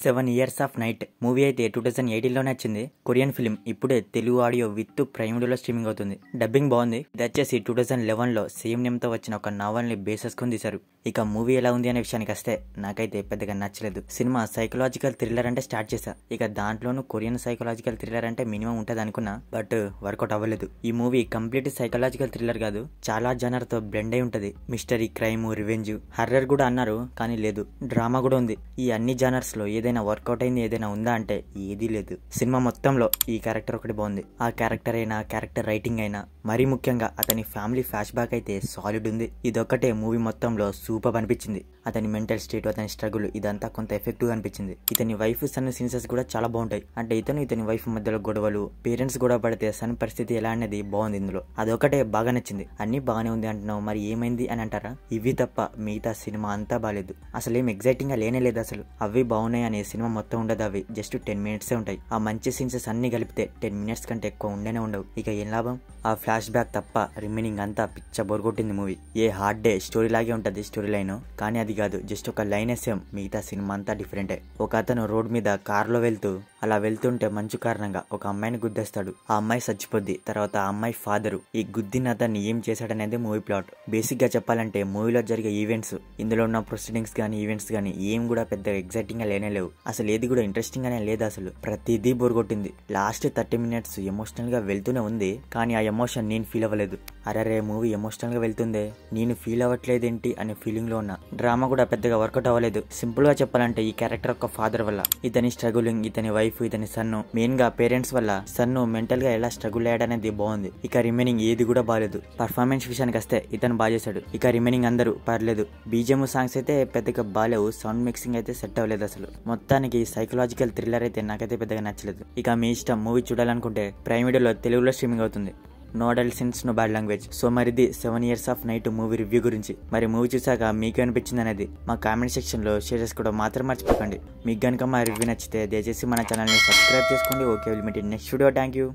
7 Years of Night movie అయితే 2018లోనే వచ్చింది. Korean film ఇప్పుడే తెలుగు ఆడియో విత్ ప్రైమ్ వీడియోలో స్ట్రీమింగ్ అవుతుంది. డబ్బింగ్ బాగుంది. ఇది వచ్చేసి 2011లో సేమ్ నేమ్ తో వచ్చిన ఒక నావల్ని బేసెస్కొని తీశారు. ఇక మూవీ ఎలా ఉంది అనే విషయానికి వస్తే నాకైతే పెద్దగా నచ్చలేదు. సినిమా సైకలాజికల్ థ్రిల్లర్ అంటే స్టార్ట్ చేశా. ఇక దాంట్లోనూ కొరియన్ సైకలాజికల్ థ్రిల్లర్ అంటే మినిమం ఉంటది అనుకున్నా, బట్ వర్కౌట్ అవ్వలేదు. ఈ మూవీ కంప్లీట్ సైకలాజికల్ థ్రిల్లర్ కాదు, చాలా జనర్ తో బ్లెండ్ అయి ఉంటది. మిస్టరీ, క్రైమ్, రివెంజ్, హర్రర్ కూడా అన్నారు కానీ లేదు. డ్రామా కూడా ఉంది. ఈ అన్ని జనర్స్ లో ఏదైనా వర్కౌట్ అయింది ఏదైనా ఉందా అంటే ఏదీ లేదు. సినిమా మొత్తంలో ఈ క్యారెక్టర్ ఒకటి బాగుంది. ఆ క్యారెక్టర్ అయినా, క్యారెక్టర్ రైటింగ్ అయినా, మరీ ముఖ్యంగా అతని ఫ్యామిలీ ఫ్లాష్ బ్యాక్ అయితే సాలిడ్ ఉంది. ఇదొక్కటే మూవీ మొత్తంలో సూపర్ అనిపించింది. అతని మెంటల్ స్టేట్, అతని స్ట్రగుల్ ఇదంతా కొంత ఎఫెక్టివ్ అనిపించింది. ఇతని వైఫ్ సన్ సీన్సెస్ కూడా చాలా బాగుంటాయి. అంటే ఇతని వైఫ్ మధ్యలో గొడవలు, పేరెంట్స్ గొడవ పడితే సన్ పరిస్థితి ఎలా అనేది బాగుంది ఇందులో. అదొకటే బాగా నచ్చింది. అన్ని బాగానే ఉంది అంటున్నావు, మరి ఏమైంది అని అంటారా? ఇవి తప్ప మిగతా సినిమా అంతా బాగాలేదు. అసలు ఏం ఎగ్జైటింగ్ గా లేనే లేదు. అసలు అవి బాగున్నాయి అనే సినిమా మొత్తం ఉండదు. అవి జస్ట్ 10 minutes ఉంటాయి. ఆ మంచి సీన్సెస్ అన్ని కలిపితే 10 minutes కంటే ఎక్కువ ఉండనే ఉండవు. ఇక ఏం లాభం? ఆ ఫ్లాష్ బ్యాక్ తప్ప రిమైనింగ్ అంతా పిచ్చ బోర్ కొట్టింది మూవీ. ఏ హార్డ్ డే స్టోరీ లాగే ఉంటది స్టోరీ లైన్, కానీ అది కాదు. జస్ట్ ఒక లైన్ సేమ్, మిగతా సినిమా అంతా డిఫరెంటే. ఒక అతను రోడ్ మీద కారులో అలా వెళ్తుంటే మంచు కారణంగా ఒక అమ్మాయిని గుద్దేస్తాడు. ఆ అమ్మాయి చచ్చిపోద్ది. తర్వాత ఆ అమ్మాయి ఫాదరు ఈ గుద్దిన అతన్ని ఏం చేశాడనేది మూవీ ప్లాట్. బేసిక్ గా చెప్పాలంటే మూవీలో జరిగే ఈవెంట్స్, ఇందులో ఉన్న ప్రొసీడింగ్స్ గానీ ఈవెంట్స్ గానీ ఏం కూడా పెద్దగా ఎగ్జైటింగ్ గా లేనే లేవు. అసలు ఏది కూడా ఇంట్రెస్టింగ్ గానే లేదు. అసలు ప్రతిదీ బోర్ కొట్టింది. లాస్ట్ 30 minutes ఎమోషనల్ గా వెళ్తూనే ఉంది, కానీ ఆ ఎమోషన్ నేను ఫీల్ అవ్వలేదు. అరే మూవీ ఎమోషనల్ గా వెళ్తుందే, నేను ఫీల్ అవ్వట్లేదేంటి అనే ఫీలింగ్ లో ఉన్నా. డ్రామా కూడా పెద్దగా వర్కౌట్ అవ్వలేదు. సింపుల్ గా చెప్పాలంటే ఈ క్యారెక్టర్ ఒక ఫాదర్ వల్ల, ఇతని స్ట్రగులింగ్, ఇతని వైఫ్, ఇతని సన్ను, మెయిన్ గా పేరెంట్స్ వల్ల సన్ను మెంటల్ గా ఎలా స్ట్రగుల్ అయ్యాడనేది బాగుంది. ఇక రిమైనింగ్ ఏది కూడా బాగాలేదు. పర్ఫార్మెన్స్ విషయానికి వస్తే ఇతను బాగా చేశాడు. ఇక రిమైనింగ్ అందరూ పర్లేదు. బీజిఎం సాంగ్స్ అయితే పెద్దగా బాలేవు. సౌండ్ మిక్సింగ్ అయితే సెట్ అవ్వలేదు. అసలు మొత్తానికి సైకలాజికల్ థ్రిల్లర్ అయితే నాకైతే పెద్దగా నచ్చలేదు. ఇక మీ ఇష్టం. మూవీ చూడాలనుకుంటే ప్రైమ్ వీడియోలో తెలుగులో స్ట్రీమింగ్ అవుతుంది. No adult scenes, no bad language. So మరిది 7 Years of Night movie review గురించి. మరి మూవీ చూసాక మీకు అనిపించింది అనేది మా కామెంట్ సెక్షన్ లో షేర్ చేసుకోవడం మాత్రం మర్చిపోకండి. మీకు కనుక మా రివ్యూ నచ్చితే దయచేసి మన ఛానల్ ని సబ్స్క్రైబ్ చేసుకోండి. Okay, will meet in next video. Thank you.